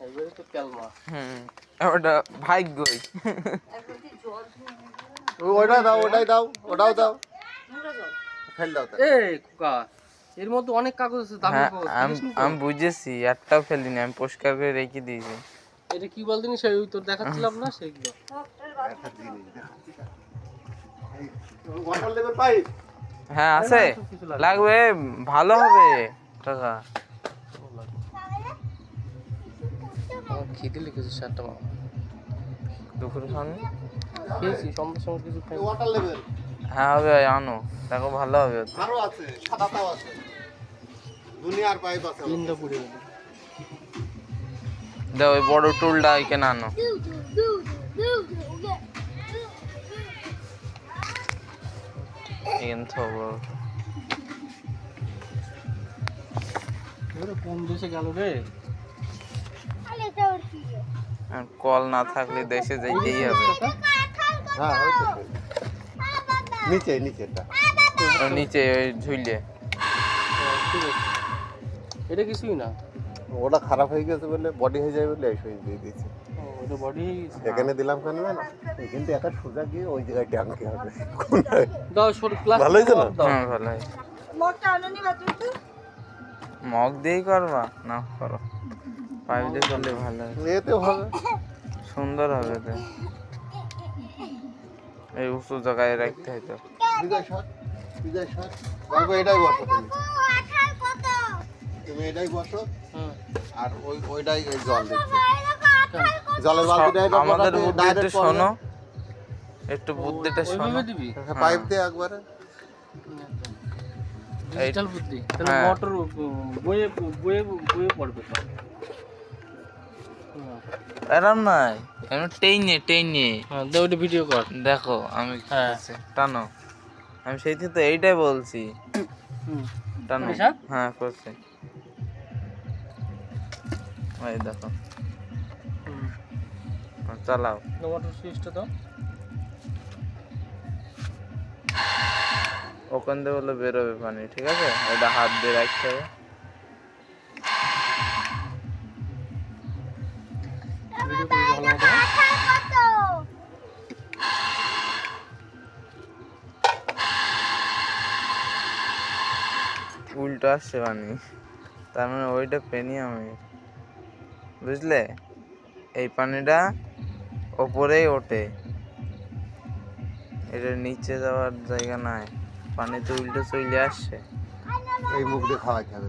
এইবারে তো ক্যালমা। ওটা ভাগ্যই। ওটাই দাও ওটাও দাও ফেল দাও। এই কুকা, এর মধ্যে অনেক কাগজ আছে, দামি কাগজ। আমি বুঝেছি, একটাও ফেলিনি, আমি পরিষ্কার করে রেখে দিয়েছি। এটা কি বলদিনি সেই তোর দেখাচ্ছিলাম না সেইগুলো। ওয়াটার লেভেল পাইপ হ্যাঁ আছে, লাগবে, ভালো হবে কাকা। আমার খিদে লেগেছে সাতটা মামা। দুপুরে খাওনি? খেয়েছি সন্ধ্যার সময় কিছু খাই। ওয়াটার লেভেল হ্যাঁ হবে, আনো, দেখো ভালো হবে ওতে। আরো আছে, সাদাটাও আছে, দুনিয়ার পাইপ আছে। তিনটা পুড়ে গেল। দাও ওই বড় টুলটা ওইখানে আনো। এখানে থবো। কোন দেশে গেল রে? আর কল না থাকলে দেশে যাইতেই হবে। হ্যাঁ নিচে নিচেটা নিচে ওই ঝুলে। ঠিক আছে, এটা কিছুই না। ওটা খারাপ হয়ে গেছে বলে, বডি হয়ে যায় বলে এই সুইচ দিয়ে দিয়েছে। ওটা বডি। এখানে দিলাম কেন না, কিন্তু একটা সোজা গিয়ে ওই জায়গায় ট্যাঙ্কি হবে। দাও সর ক্লাস। ভালো হয়েছে না? হ্যাঁ ভালো হয়। মগটা আনোনি বাতুল তো? মগ দিয়েই করবা না করো, পাইপ দিয়ে করলে ভালো হয়, এতে হবে, সুন্দর হবে তো। এই উঁচু জায়গায় রাখতে হয় তো। বিজয় সর বাবু, এটাই বসো তুমি। আঠাল কত? তুমি এটাই বসো, হুম। আর ওইটাই এই জল দিচ্ছে। জলের বালতিটা এটা আমাদের পটাতে বুদ্ধিটা direct শোনো, একটু বুদ্ধিটা শোনো। ওইভাবে দিবি? পাইপ দিয়ে একবারে। ডিজিটাল বুদ্ধি। তাহলে হ্যাঁ। মোটর বয়ে বয়ে বয়ে পড়বে তো। এরম নাই, এমন টেইনে হ্যাঁ, দে ওটা ভিডিও কর। দেখো আমি কি হ্যাঁ। করছি। টানো, আমি সেই থেকে তো এইটাই বলছি, হুম। টানো। করেছা? হ্যাঁ করছি, এই দেখো, হুম। চালাও। মোটর সুইচটা দাও। ওখান দিয়ে বলে বেরোবে পানি, ঠিক আছে? এটা হাত দিয়ে রাখতে হবে। ভিডিও করে ভালো মতো। আঠাল কত? উল্টো আসছে পানি, তার মানে ওইটা পেনি আমি, বুঝলে? এই পানিটা ওপরেই ওঠে, এটা নিচে যাওয়ার জায়গা নাই, পানি তো উল্টো চলে আসছে। এই মুখ দিয়ে খাওয়াইতে হবে।